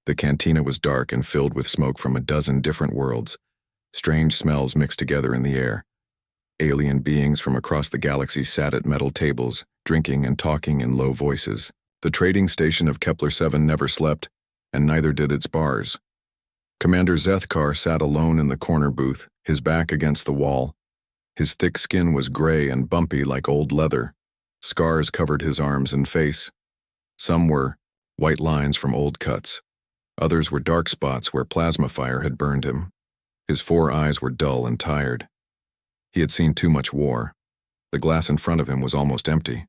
The cantina was dark and filled with smoke from a dozen different worlds. Strange smells mixed together in the air. Alien beings from across the galaxy sat at metal tables, drinking and talking in low voices. The trading station of Kepler 7 never slept, and neither did its bars. Commander Zethkar sat alone in the corner booth, his back against the wall. His thick skin was gray and bumpy like old leather. Scars covered his arms and face. Some were white lines from old cuts. Others were dark spots where plasma fire had burned him. His 4 eyes were dull and tired. He had seen too much war. The glass in front of him was almost empty.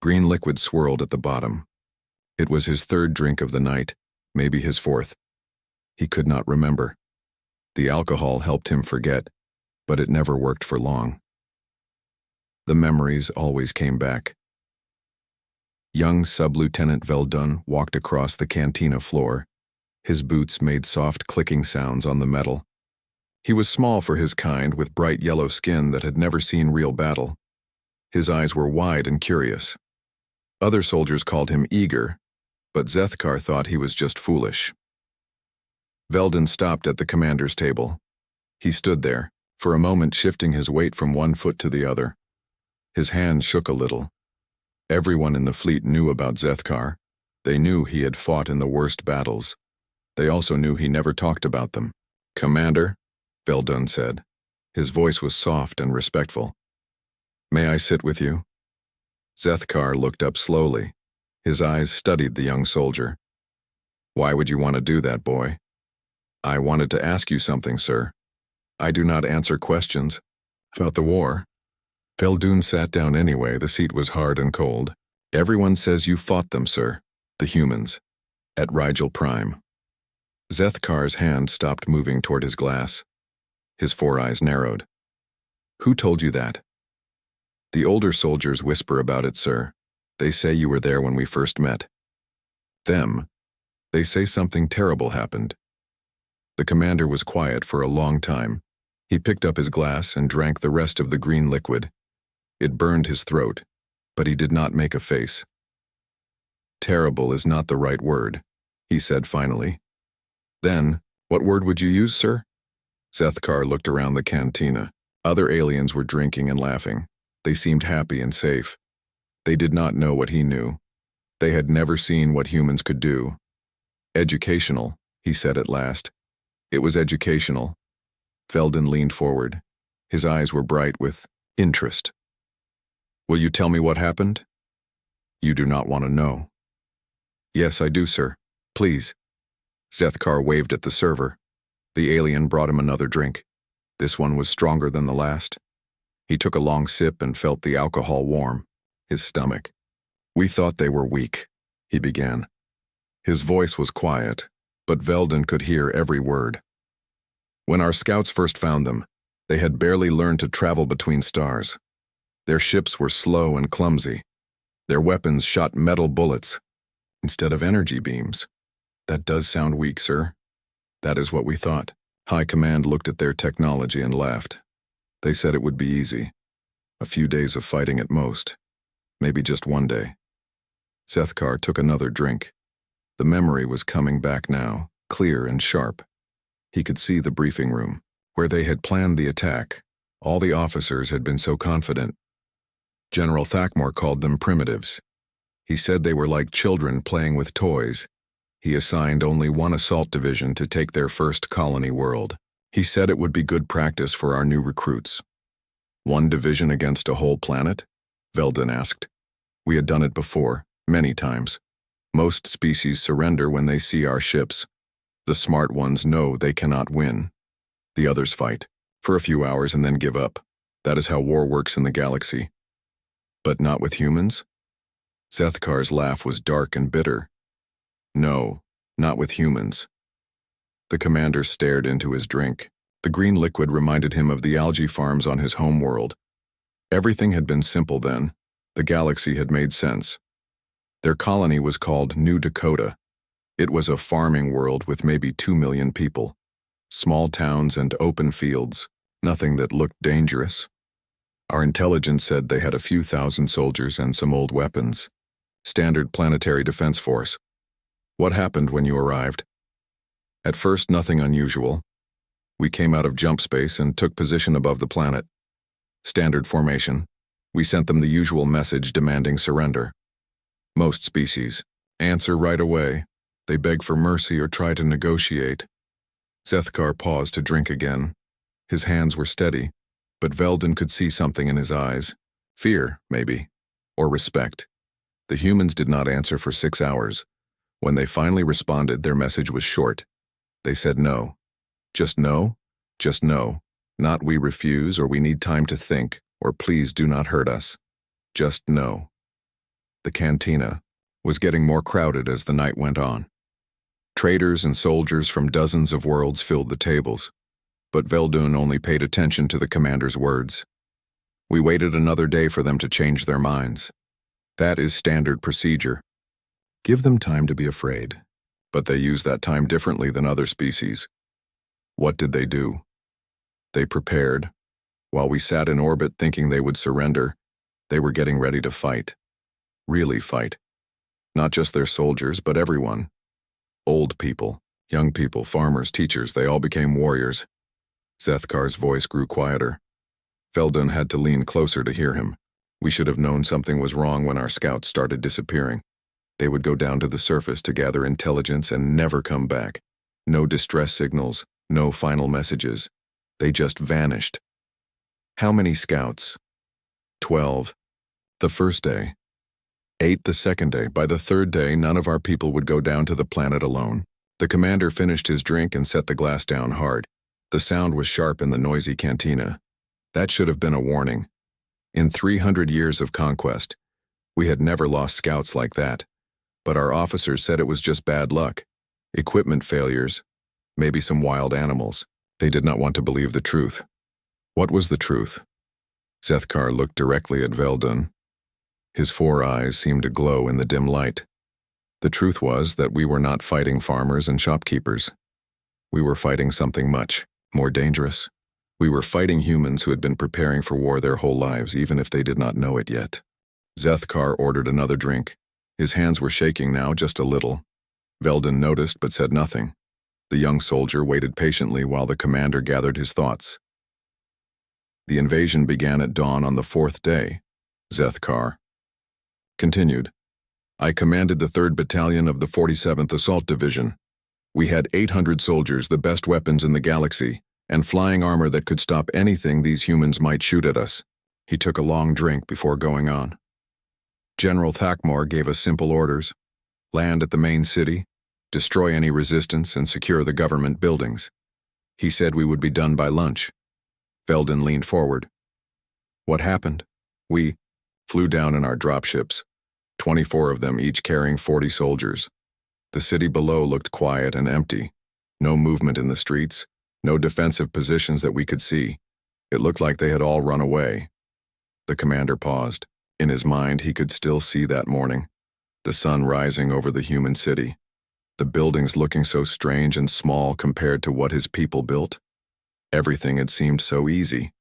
Green liquid swirled at the bottom. It was his 3rd drink of the night, maybe his 4th. He could not remember. The alcohol helped him forget, but it never worked for long. The memories always came back. Young Sub-Lieutenant Veldun walked across the cantina floor. His boots made soft clicking sounds on the metal. He was small for his kind, with bright yellow skin that had never seen real battle. His eyes were wide and curious. Other soldiers called him eager, but Zethkar thought he was just foolish. Veldun stopped at the commander's table. He stood there, for a moment shifting his weight from one foot to the other. His hands shook a little. Everyone in the fleet knew about Zethkar. They knew he had fought in the worst battles. They also knew he never talked about them. "Commander," Veldun said. His voice was soft and respectful. "May I sit with you?" Zethkar looked up slowly. His eyes studied the young soldier. "Why would you want to do that, boy?" "I wanted to ask you something, sir. I do not answer questions." "About the war?" Veldun sat down anyway. The seat was hard and cold. "Everyone says you fought them, sir. The humans. At Rigel Prime." Zethkar's hand stopped moving toward his glass. His 4 eyes narrowed. "Who told you that?" "The older soldiers whisper about it, sir. They say you were there when we first met." "Them? They say something terrible happened." The commander was quiet for a long time. He picked up his glass and drank the rest of the green liquid. It burned his throat, but he did not make a face. "Terrible is not the right word," he said finally. "Then, what word would you use, sir?" Zethkar looked around the cantina. Other aliens were drinking and laughing. They seemed happy and safe. They did not know what he knew. They had never seen what humans could do. "Educational," he said at last. It was educational. Veldun leaned forward. His eyes were bright with interest. "Will you tell me what happened?" "You do not want to know." "Yes, I do, sir. Please." Zethkar waved at the server. The alien brought him another drink. This one was stronger than the last. He took a long sip and felt the alcohol warm his stomach. "We thought they were weak," he began. His voice was quiet, but Veldun could hear every word. "When our scouts first found them, they had barely learned to travel between stars. Their ships were slow and clumsy. Their weapons shot metal bullets instead of energy beams." "That does sound weak, sir." "That is what we thought." High Command looked at their technology and laughed. They said it would be easy. A few days of fighting at most. Maybe just one day. Zethkar took another drink. The memory was coming back now, clear and sharp. He could see the briefing room, where they had planned the attack. All the officers had been so confident. General Thakmore called them primitives. He said they were like children playing with toys. He assigned only one assault division to take their first colony world. He said it would be good practice for our new recruits. "One division against a whole planet?" Veldun asked. "We had done it before, many times. Most species surrender when they see our ships. The smart ones know they cannot win. The others fight, for a few hours and then give up. That is how war works in the galaxy." "But not with humans?" Zethkar's laugh was dark and bitter. "No, not with humans." The commander stared into his drink. The green liquid reminded him of the algae farms on his home world. Everything had been simple then. The galaxy had made sense. Their colony was called New Dakota. It was a farming world with maybe 2 million people. Small towns and open fields. Nothing that looked dangerous. Our intelligence said they had a few thousand soldiers and some old weapons. Standard planetary defense force. What happened when you arrived? At first, nothing unusual. We came out of jump space and took position above the planet. Standard formation. We sent them the usual message demanding surrender. Most species answer right away. They beg for mercy or try to negotiate. Zethkar paused to drink again. His hands were steady, but Veldon could see something in his eyes. Fear, maybe, or respect. The humans did not answer for 6 hours. When they finally responded, their message was short. They said no. Just no? Just no. Not we refuse or we need time to think, or please do not hurt us. Just no. The cantina was getting more crowded as the night went on. Traders and soldiers from dozens of worlds filled the tables, but Veldun only paid attention to the commander's words. We waited another day for them to change their minds. That is standard procedure. Give them time to be afraid, but they use that time differently than other species. What did they do? They prepared. While we sat in orbit thinking they would surrender, they were getting ready to fight. Really fight. Not just their soldiers, but everyone. Old people, young people, farmers, teachers, they all became warriors. Zethkar's voice grew quieter. Veldun had to lean closer to hear him. We should have known something was wrong when our scouts started disappearing. They would go down to the surface to gather intelligence and never come back. No distress signals, no final messages. They just vanished. How many scouts? 12. The first day. 8 the second day. By the third day, none of our people would go down to the planet alone. The commander finished his drink and set the glass down hard. The sound was sharp in the noisy cantina. That should have been a warning. In 300 years of conquest, we had never lost scouts like that. But our officers said it was just bad luck. Equipment failures. Maybe some wild animals. They did not want to believe the truth. What was the truth? Zethkar looked directly at Veldun. His 4 eyes seemed to glow in the dim light. The truth was that we were not fighting farmers and shopkeepers. We were fighting something much more dangerous. We were fighting humans who had been preparing for war their whole lives, even if they did not know it yet. Zethkar ordered another drink. His hands were shaking now, just a little. Veldun noticed but said nothing. The young soldier waited patiently while the commander gathered his thoughts. The invasion began at dawn on the 4th day. Zethkar continued. I commanded the 3rd Battalion of the 47th Assault Division. We had 800 soldiers, the best weapons in the galaxy, and flying armor that could stop anything these humans might shoot at us. He took a long drink before going on. General Thakmor gave us simple orders. Land at the main city, destroy any resistance, and secure the government buildings. He said we would be done by lunch. Veldun leaned forward. What happened? We flew down in our dropships, 24 of them each carrying 40 soldiers. The city below looked quiet and empty. No movement in the streets, no defensive positions that we could see. It looked like they had all run away. The commander paused. In his mind, he could still see that morning. The sun rising over the human city. The buildings looking so strange and small compared to what his people built. Everything had seemed so easy.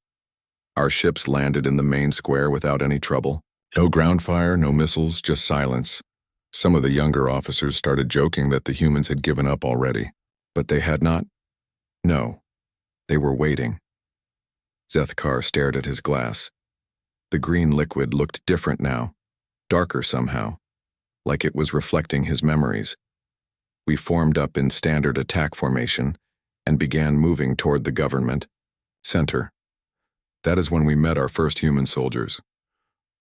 Our ships landed in the main square without any trouble. No ground fire, no missiles, just silence. Some of the younger officers started joking that the humans had given up already. But they had not. No. They were waiting. Zethkar stared at his glass. The green liquid looked different now, darker somehow, like it was reflecting his memories. We formed up in standard attack formation and began moving toward the government center. That is when we met our first human soldiers.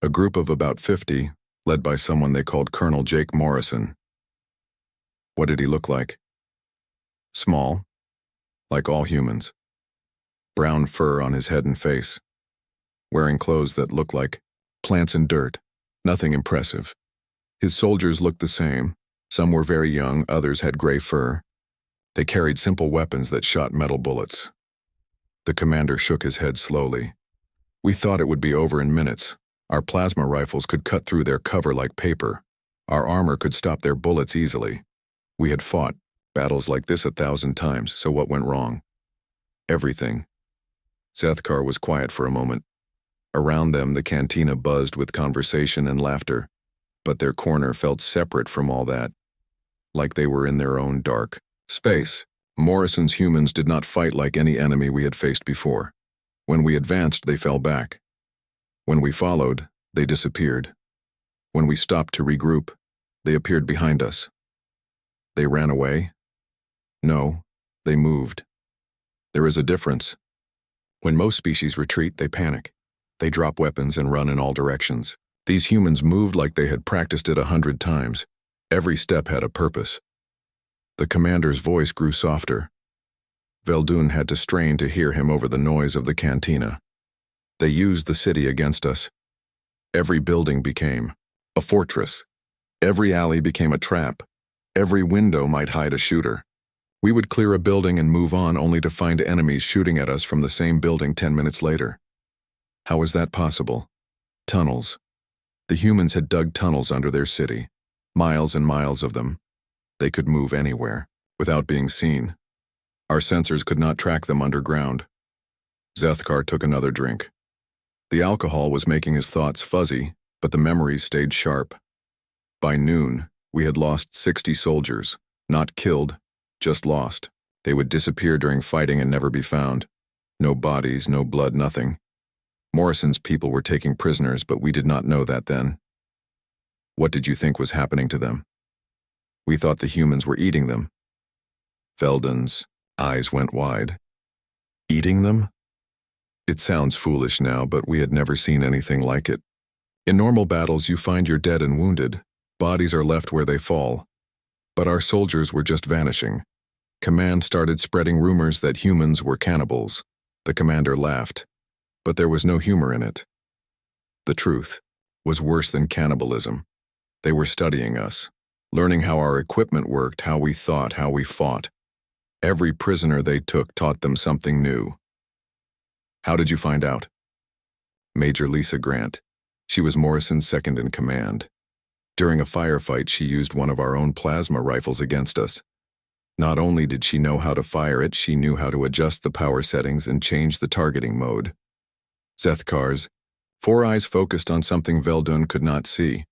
A group of about 50, led by someone they called Colonel Jake Morrison. What did he look like? Small, like all humans. Brown fur on his head and face. Wearing clothes that looked like plants and dirt. Nothing impressive. His soldiers looked the same. Some were very young, others had gray fur. They carried simple weapons that shot metal bullets. The commander shook his head slowly. We thought it would be over in minutes. Our plasma rifles could cut through their cover like paper. Our armor could stop their bullets easily. We had fought battles like this 1,000 times, so what went wrong? Everything. Zethkar was quiet for a moment. Around them, the cantina buzzed with conversation and laughter, but their corner felt separate from all that. like they were in their own dark space. Morrison's humans did not fight like any enemy we had faced before. When we advanced, they fell back. When we followed, they disappeared. When we stopped to regroup, they appeared behind us. They ran away? No, they moved. There is a difference. When most species retreat, they panic. They drop weapons and run in all directions. These humans moved like they had practiced it 100 times. Every step had a purpose. The commander's voice grew softer. Veldun had to strain to hear him over the noise of the cantina. They used the city against us. Every building became a fortress. Every alley became a trap. Every window might hide a shooter. We would clear a building and move on only to find enemies shooting at us from the same building 10 minutes later. How was that possible? Tunnels. The humans had dug tunnels under their city. Miles and miles of them. They could move anywhere, without being seen. Our sensors could not track them underground. Zethkar took another drink. The alcohol was making his thoughts fuzzy, but the memories stayed sharp. By noon, we had lost 60 soldiers, not killed, just lost. They would disappear during fighting and never be found. No bodies, no blood, nothing. Morrison's people were taking prisoners, but we did not know that then. What did you think was happening to them? We thought the humans were eating them. Veldun's eyes went wide. Eating them? It sounds foolish now, but we had never seen anything like it. In normal battles, you find your dead and wounded. Bodies are left where they fall. But our soldiers were just vanishing. Command started spreading rumors that humans were cannibals. The commander laughed, but there was no humor in it. The truth was worse than cannibalism. They were studying us, learning how our equipment worked, how we thought, how we fought. Every prisoner they took taught them something new. How did you find out? Major Lisa Grant. She was Morrison's second in command. During a firefight, she used one of our own plasma rifles against us. Not only did she know how to fire it, she knew how to adjust the power settings and change the targeting mode. Zethkar's 4 eyes focused on something Veldun could not see.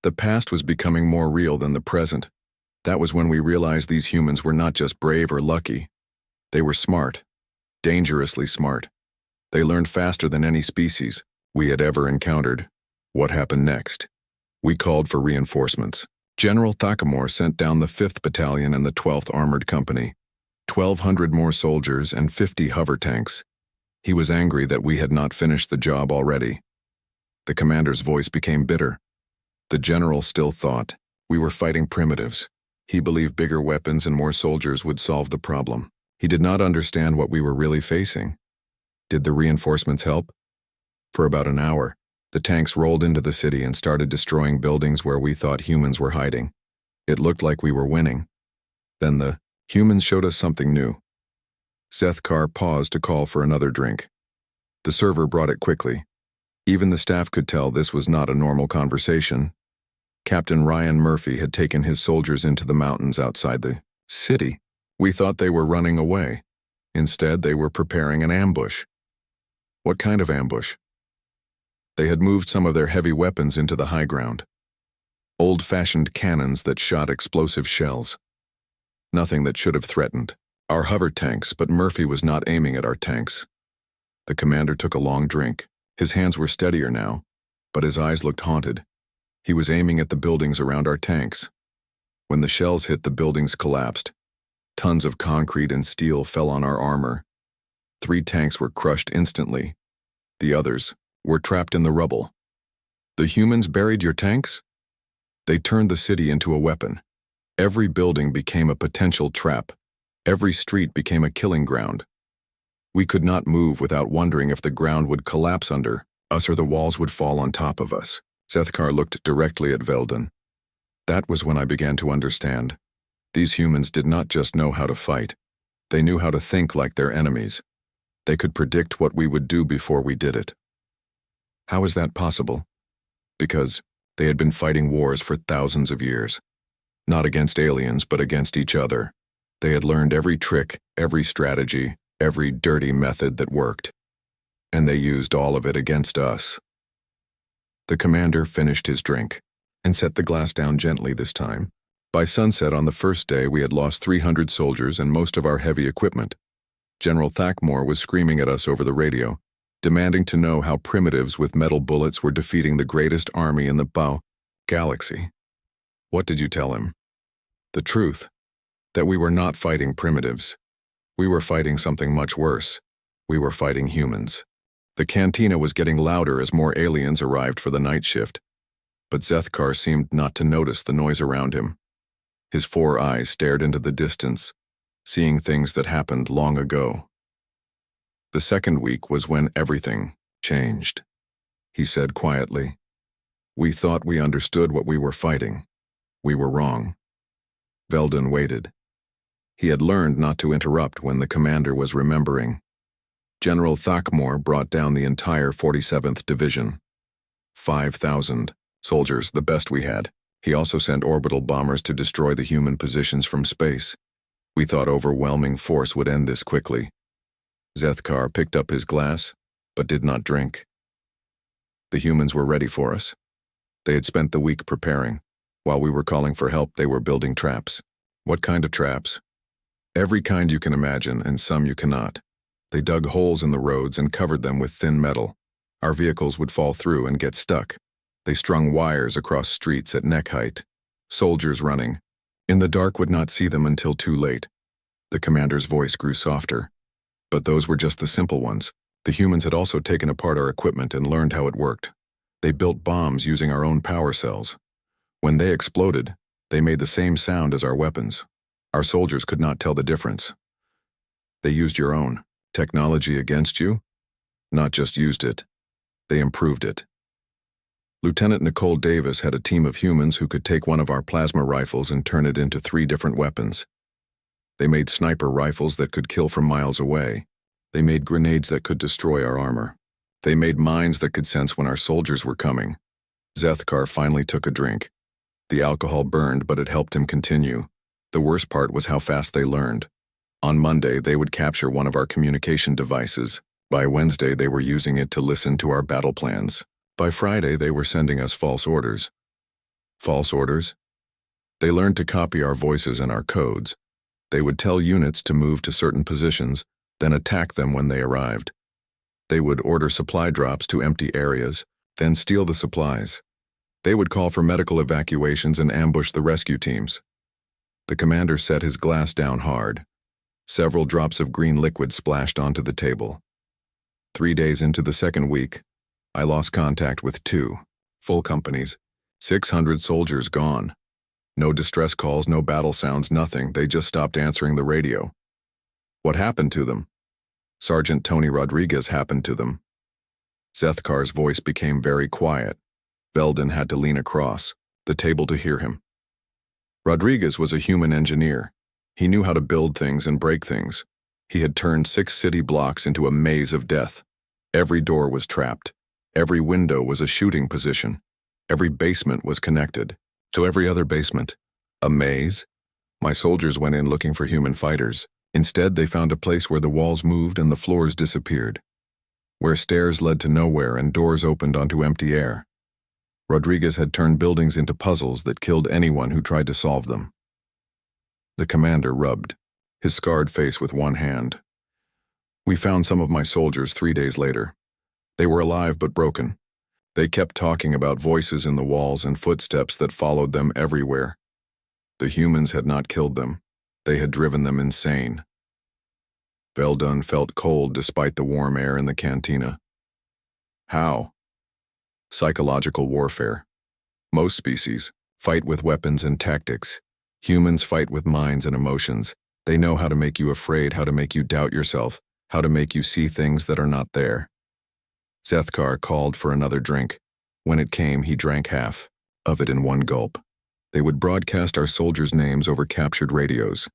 The past was becoming more real than the present. That was when we realized these humans were not just brave or lucky. They were smart, dangerously smart. They learned faster than any species we had ever encountered. What happened next? We called for reinforcements. General Thakamore sent down the 5th Battalion and the 12th Armored Company, 1,200 more soldiers and 50 hover tanks. He was angry that we had not finished the job already. The commander's voice became bitter. The general still thought we were fighting primitives. He believed bigger weapons and more soldiers would solve the problem. He did not understand what we were really facing. Did the reinforcements help? For about an hour, the tanks rolled into the city and started destroying buildings where we thought humans were hiding. It looked like we were winning. Then the humans showed us something new. Zethkar paused to call for another drink. The server brought it quickly. Even the staff could tell this was not a normal conversation. Captain Ryan Murphy had taken his soldiers into the mountains outside the city. We thought they were running away. Instead, they were preparing an ambush. What kind of ambush? They had moved some of their heavy weapons into the high ground. Old-fashioned cannons that shot explosive shells. Nothing that should have threatened our hover tanks, but Murphy was not aiming at our tanks. The commander took a long drink. His hands were steadier now, but his eyes looked haunted. He was aiming at the buildings around our tanks. When the shells hit, the buildings collapsed. Tons of concrete and steel fell on our armor. 3 tanks were crushed instantly. The others were trapped in the rubble. The humans buried your tanks? They turned the city into a weapon. Every building became a potential trap. Every street became a killing ground. We could not move without wondering if the ground would collapse under us or the walls would fall on top of us. Zethkar looked directly at Veldun. That was when I began to understand. These humans did not just know how to fight. They knew how to think like their enemies. They could predict what we would do before we did it. How is that possible? Because they had been fighting wars for thousands of years. Not against aliens, but against each other. They had learned every trick, every strategy, every dirty method that worked. And they used all of it against us. The commander finished his drink and set the glass down gently this time, By sunset on the first day, we had lost 300 soldiers and most of our heavy equipment. General Thackmore was screaming at us over the radio, demanding to know how primitives with metal bullets were defeating the greatest army in the galaxy. What did you tell him? The truth, that we were not fighting primitives. We were fighting something much worse. We were fighting humans. The cantina was getting louder as more aliens arrived for the night shift, but Zethkar seemed not to notice the noise around him. His 4 eyes stared into the distance, seeing things that happened long ago. The second week was when everything changed. He said quietly, "We thought we understood what we were fighting. We were wrong." Veldon waited. He had learned not to interrupt when the commander was remembering. General Thackmore brought down the entire 47th Division. 5,000 soldiers, the best we had. He also sent orbital bombers to destroy the human positions from space. We thought overwhelming force would end this quickly. Zethkar picked up his glass, but did not drink. The humans were ready for us. They had spent the week preparing. While we were calling for help, they were building traps. What kind of traps? Every kind you can imagine, and some you cannot. They dug holes in the roads and covered them with thin metal. Our vehicles would fall through and get stuck. They strung wires across streets at neck height. Soldiers running. In the dark would not see them until too late. The commander's voice grew softer. But those were just the simple ones. The humans had also taken apart our equipment and learned how it worked. They built bombs using our own power cells. When they exploded, they made the same sound as our weapons. Our soldiers could not tell the difference. They used your own technology against you? Not just used it. They improved it. Lieutenant Nicole Davis had a team of humans who could take one of our plasma rifles and turn it into 3 different weapons. They made sniper rifles that could kill from miles away. They made grenades that could destroy our armor. They made mines that could sense when our soldiers were coming. Zethkar finally took a drink. The alcohol burned, but it helped him continue. The worst part was how fast they learned. On Monday, they would capture one of our communication devices. By Wednesday, they were using it to listen to our battle plans. By Friday, they were sending us false orders. False orders? They learned to copy our voices and our codes. They would tell units to move to certain positions, then attack them when they arrived. They would order supply drops to empty areas, then steal the supplies. They would call for medical evacuations and ambush the rescue teams. The commander set his glass down hard. Several drops of green liquid splashed onto the table. 3 days into the second week, I lost contact with 2 full companies. 600 soldiers gone. No distress calls, no battle sounds, nothing. They just stopped answering the radio. What happened to them? Sergeant Tony Rodriguez happened to them. Zethkar's voice became very quiet. Veldon had to lean across the table to hear him. Rodriguez was a human engineer. He knew how to build things and break things. He had turned 6 city blocks into a maze of death. Every door was trapped. Every window was a shooting position. Every basement was connected to every other basement. A maze? My soldiers went in looking for human fighters. Instead, they found a place where the walls moved and the floors disappeared, where stairs led to nowhere and doors opened onto empty air. Rodriguez had turned buildings into puzzles that killed anyone who tried to solve them. The commander rubbed his scarred face with one hand. We found some of my soldiers 3 days later. They were alive but broken. They kept talking about voices in the walls and footsteps that followed them everywhere. The humans had not killed them. They had driven them insane. Veldon felt cold despite the warm air in the cantina. How? Psychological warfare. Most species fight with weapons and tactics. Humans fight with minds and emotions. They know how to make you afraid, how to make you doubt yourself, how to make you see things that are not there. Zethkar called for another drink. When it came, he drank half of it in one gulp. They would broadcast our soldiers' names over captured radios.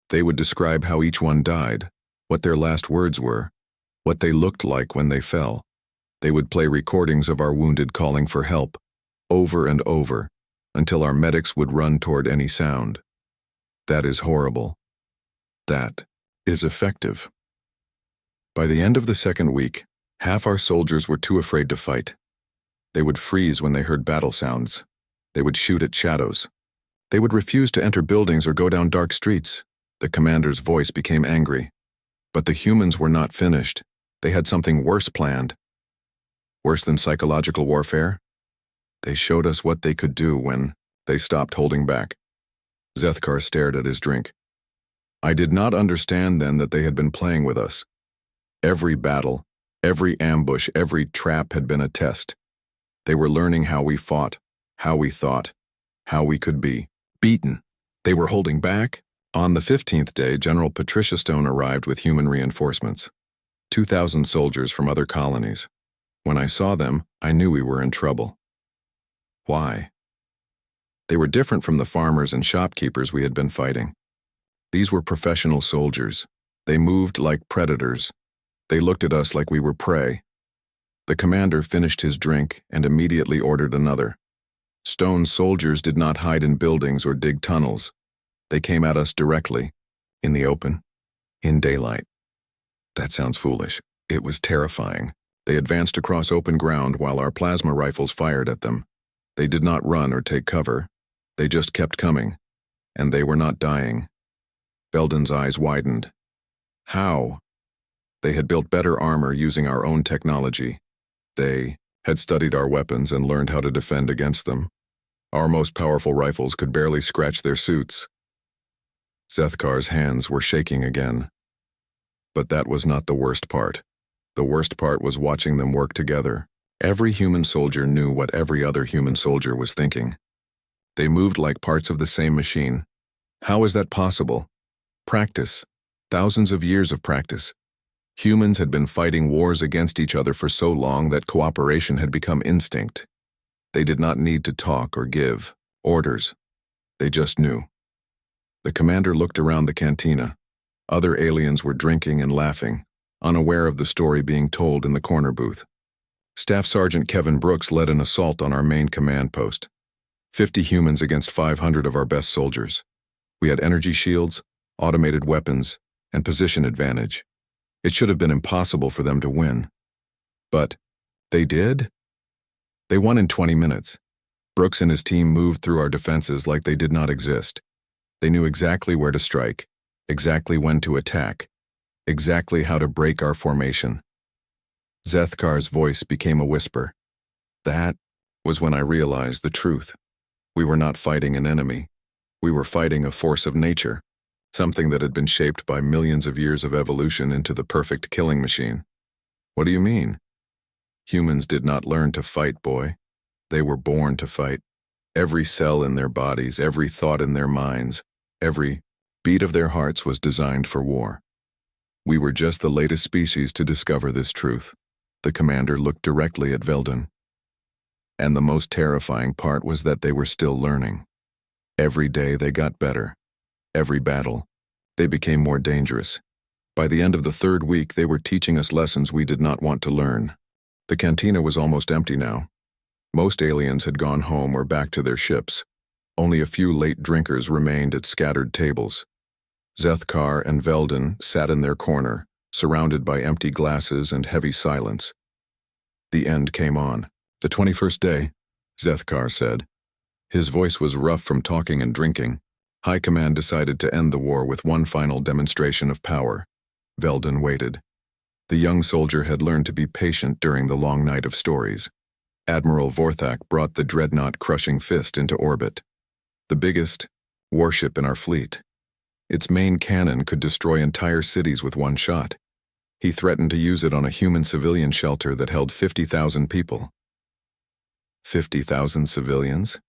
They would describe how each one died, what their last words were, what they looked like when they fell. They would play recordings of our wounded calling for help, over and over, until our medics would run toward any sound. That is horrible. That is effective. By the end of the second week, half our soldiers were too afraid to fight. They would freeze when they heard battle sounds. They would shoot at shadows. They would refuse to enter buildings or go down dark streets. The commander's voice became angry. But the humans were not finished. They had something worse planned. Worse than psychological warfare? They showed us what they could do when they stopped holding back. Zethkar stared at his drink. I did not understand then that they had been playing with us. Every battle, every ambush, every trap had been a test. They were learning how we fought, how we thought, how we could be beaten. They were holding back. On the 15th day, General Patricia Stone arrived with human reinforcements. 2,000 soldiers from other colonies. When I saw them, I knew we were in trouble. Why? They were different from the farmers and shopkeepers we had been fighting. These were professional soldiers. They moved like predators. They looked at us like we were prey. The commander finished his drink and immediately ordered another. Stone's soldiers did not hide in buildings or dig tunnels. They came at us directly, in the open, in daylight. That sounds foolish. It was terrifying. They advanced across open ground while our plasma rifles fired at them. They did not run or take cover. They just kept coming, and they were not dying. Belden's eyes widened. How? They had built better armor using our own technology. They had studied our weapons and learned how to defend against them. Our most powerful rifles could barely scratch their suits. Zethkar's hands were shaking again. But that was not the worst part. The worst part was watching them work together. Every human soldier knew what every other human soldier was thinking. They moved like parts of the same machine. How is that possible? Practice. Thousands of years of practice. Humans had been fighting wars against each other for so long that cooperation had become instinct. They did not need to talk or give orders. They just knew. The commander looked around the cantina. Other aliens were drinking and laughing, unaware of the story being told in the corner booth. Staff Sergeant Kevin Brooks led an assault on our main command post. 50 humans against 500 of our best soldiers. We had energy shields, automated weapons, and position advantage. It should have been impossible for them to win. But they did? They won in 20 minutes. Brooks and his team moved through our defenses like they did not exist. They knew exactly where to strike, exactly when to attack, exactly how to break our formation. Zethkar's voice became a whisper. That was when I realized the truth. We were not fighting an enemy. We were fighting a force of nature, something that had been shaped by millions of years of evolution into the perfect killing machine. What do you mean? Humans did not learn to fight, boy. They were born to fight. Every cell in their bodies, every thought in their minds, every beat of their hearts was designed for war. We were just the latest species to discover this truth. The commander looked directly at Velden. And the most terrifying part was that they were still learning. Every day they got better. Every battle, they became more dangerous. By the end of the 3rd week, they were teaching us lessons we did not want to learn. The cantina was almost empty now. Most aliens had gone home or back to their ships. Only a few late drinkers remained at scattered tables. Zethkar and Velden sat in their corner, surrounded by empty glasses and heavy silence. The end came on. The 21st day, Zethkar said. His voice was rough from talking and drinking. High Command decided to end the war with one final demonstration of power. Velden waited. The young soldier had learned to be patient during the long night of stories. Admiral Vorthak brought the dreadnought crushing fist into orbit. The biggest warship in our fleet. Its main cannon could destroy entire cities with one shot. He threatened to use it on a human civilian shelter that held 50,000 people. 50,000 civilians?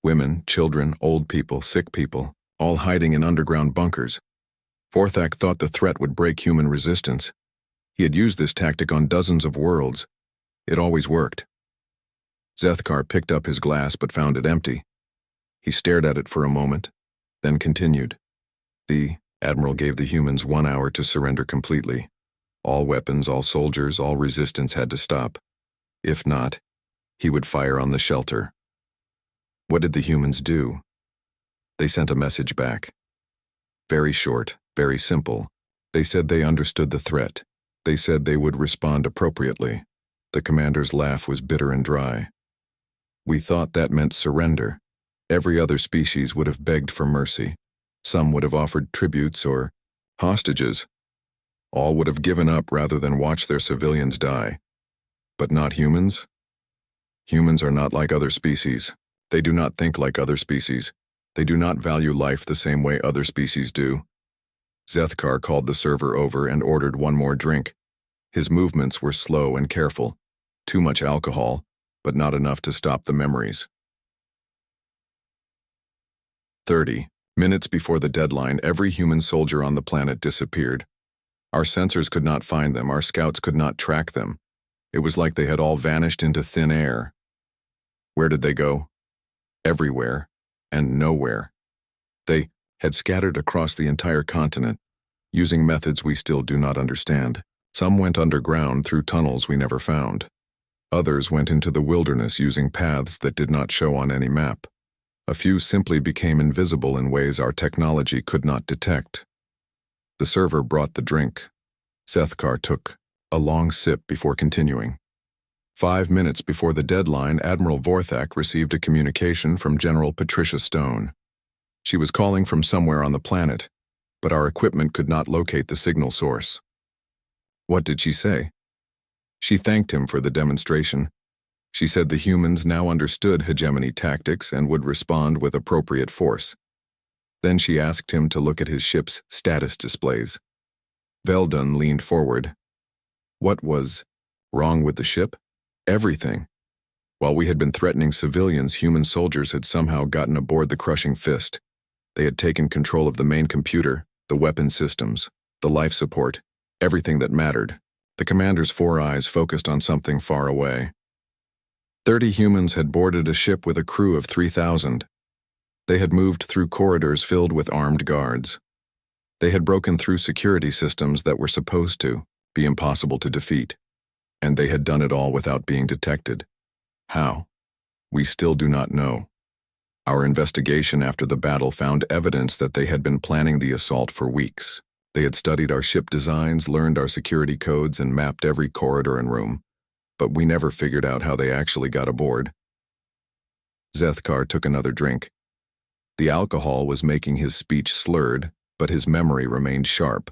Women, children, old people, sick people, all hiding in underground bunkers. Vorthak thought the threat would break human resistance. He had used this tactic on dozens of worlds. It always worked. Zethkar picked up his glass but found it empty. He stared at it for a moment, then continued. The Admiral gave the humans 1 hour to surrender completely. All weapons, all soldiers, all resistance had to stop. If not, he would fire on the shelter. What did the humans do? They sent a message back. Very short, very simple. They said they understood the threat. They said they would respond appropriately. The commander's laugh was bitter and dry. We thought that meant surrender. Every other species would have begged for mercy. Some would have offered tributes or hostages. All would have given up rather than watch their civilians die. But not humans? Humans are not like other species. They do not think like other species. They do not value life the same way other species do. Zethkar called the server over and ordered one more drink. His movements were slow and careful. Too much alcohol, but not enough to stop the memories. 30 minutes before the deadline, every human soldier on the planet disappeared. Our sensors could not find them, our scouts could not track them. It was like they had all vanished into thin air. Where did they go? Everywhere, and nowhere. They had scattered across the entire continent, using methods we still do not understand. Some went underground through tunnels we never found. Others went into the wilderness using paths that did not show on any map. A few simply became invisible in ways our technology could not detect. The server brought the drink. Zethkar took a long sip before continuing. 5 minutes before the deadline, Admiral Vorthak received a communication from General Patricia Stone. She was calling from somewhere on the planet, but our equipment could not locate the signal source. What did she say? She thanked him for the demonstration. She said the humans now understood hegemony tactics and would respond with appropriate force. Then she asked him to look at his ship's status displays. Veldun leaned forward. What was wrong with the ship? Everything. While we had been threatening civilians, human soldiers had somehow gotten aboard the Crushing Fist. They had taken control of the main computer, the weapon systems, the life support, everything that mattered. The commander's 4 eyes focused on something far away. 30 humans had boarded a ship with a crew of 3,000. They had moved through corridors filled with armed guards. They had broken through security systems that were supposed to be impossible to defeat. And they had done it all without being detected. How? We still do not know. Our investigation after the battle found evidence that they had been planning the assault for weeks. They had studied our ship designs, learned our security codes, and mapped every corridor and room. But we never figured out how they actually got aboard. Zethkar took another drink. The alcohol was making his speech slurred, but his memory remained sharp.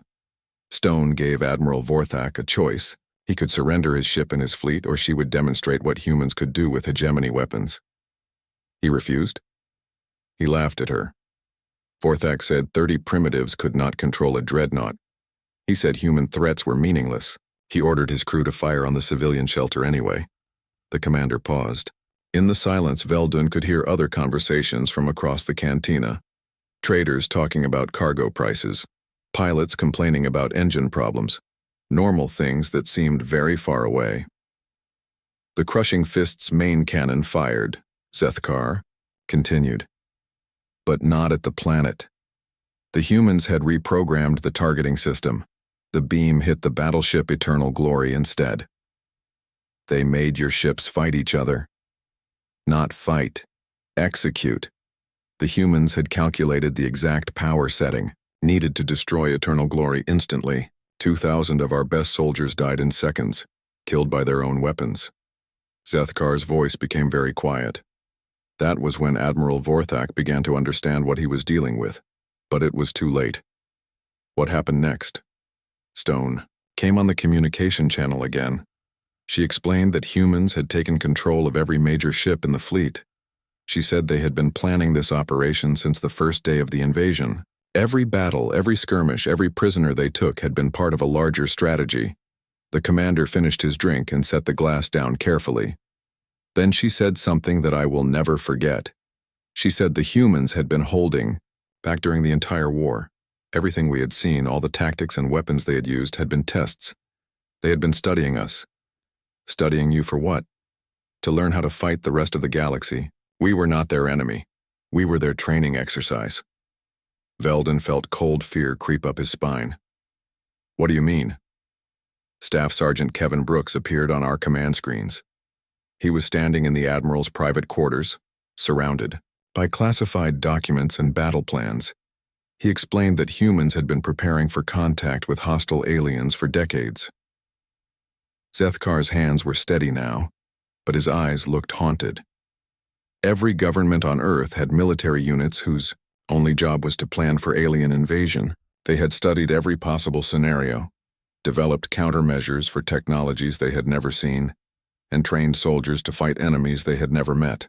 Stone gave Admiral Vorthak a choice. He could surrender his ship and his fleet, or she would demonstrate what humans could do with hegemony weapons. He refused. He laughed at her. Vorthak said 30 primitives could not control a dreadnought. He said human threats were meaningless. He ordered his crew to fire on the civilian shelter anyway. The commander paused. In the silence, Veldun could hear other conversations from across the cantina. Traders talking about cargo prices. Pilots complaining about engine problems. Normal things that seemed very far away. The Crushing Fist's main cannon fired. Zethkar continued. But not at the planet. The humans had reprogrammed the targeting system. The beam hit the battleship Eternal Glory instead. They made your ships fight each other. Not fight. Execute. The humans had calculated the exact power setting needed to destroy Eternal Glory instantly. 2,000 of our best soldiers died in seconds, killed by their own weapons. Zethkar's voice became very quiet. That was when Admiral Vorthak began to understand what he was dealing with, but it was too late. What happened next? Stone came on the communication channel again. She explained that humans had taken control of every major ship in the fleet. She said they had been planning this operation since the first day of the invasion. Every battle, every skirmish, every prisoner they took had been part of a larger strategy. The commander finished his drink and set the glass down carefully. Then she said something that I will never forget. She said the humans had been holding, back during the entire war. Everything we had seen, all the tactics and weapons they had used, had been tests. They had been studying us. Studying you for what? To learn how to fight the rest of the galaxy. We were not their enemy. We were their training exercise. Veldun felt cold fear creep up his spine. What do you mean? Staff Sergeant Kevin Brooks appeared on our command screens. He was standing in the Admiral's private quarters, surrounded by classified documents and battle plans. He explained that humans had been preparing for contact with hostile aliens for decades. Zethkar's hands were steady now, but his eyes looked haunted. Every government on Earth had military units whose only job was to plan for alien invasion. They had studied every possible scenario, developed countermeasures for technologies they had never seen, and trained soldiers to fight enemies they had never met.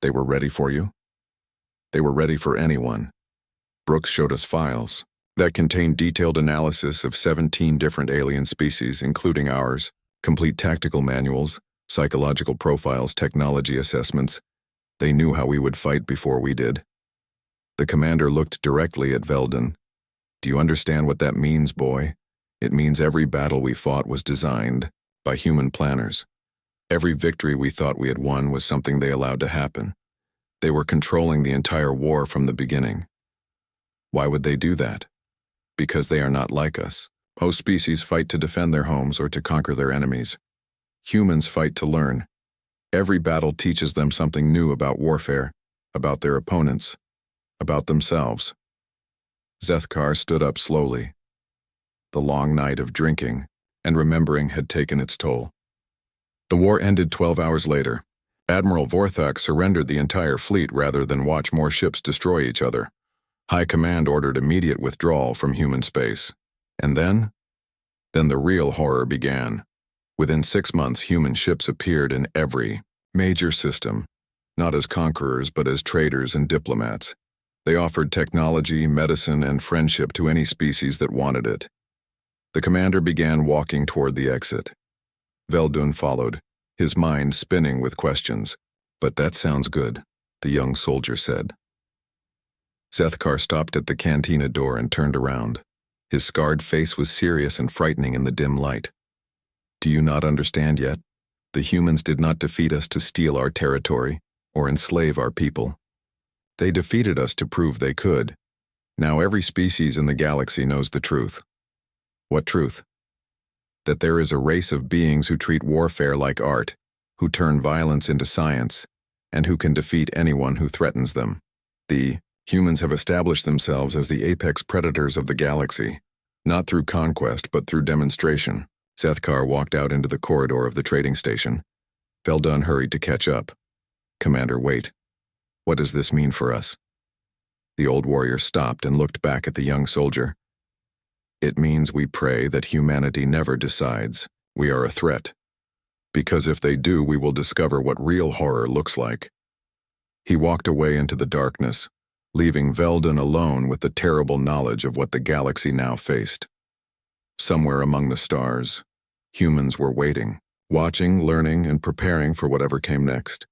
They were ready for you? They were ready for anyone. Brooks showed us files that contained detailed analysis of 17 different alien species, including ours, complete tactical manuals, psychological profiles, technology assessments. They knew how we would fight before we did. The commander looked directly at Veldon. Do you understand what that means, boy? It means every battle we fought was designed by human planners. Every victory we thought we had won was something they allowed to happen. They were controlling the entire war from the beginning. Why would they do that? Because they are not like us. Most species fight to defend their homes or to conquer their enemies. Humans fight to learn. Every battle teaches them something new about warfare, about their opponents, about themselves. Zethkar stood up slowly. The long night of drinking and remembering had taken its toll. The war ended 12 hours later. Admiral Vorthak surrendered the entire fleet rather than watch more ships destroy each other. High Command ordered immediate withdrawal from human space. And then the real horror began. Within 6 months, human ships appeared in every major system, not as conquerors but as traders and diplomats. They offered technology, medicine, and friendship to any species that wanted it. The commander began walking toward the exit. Veldun followed, his mind spinning with questions. But that sounds good, the young soldier said. Zethkar stopped at the cantina door and turned around. His scarred face was serious and frightening in the dim light. Do you not understand yet? The humans did not defeat us to steal our territory or enslave our people. They defeated us to prove they could. Now every species in the galaxy knows the truth. What truth? That there is a race of beings who treat warfare like art, who turn violence into science, and who can defeat anyone who threatens them. The humans have established themselves as the apex predators of the galaxy, not through conquest but through demonstration. Zethkar walked out into the corridor of the trading station. Veldun hurried to catch up. Commander, wait. What does this mean for us? The old warrior stopped and looked back at the young soldier. It means we pray that humanity never decides we are a threat. Because if they do, we will discover what real horror looks like. He walked away into the darkness, leaving Veldun alone with the terrible knowledge of what the galaxy now faced. Somewhere among the stars, humans were waiting, watching, learning, and preparing for whatever came next.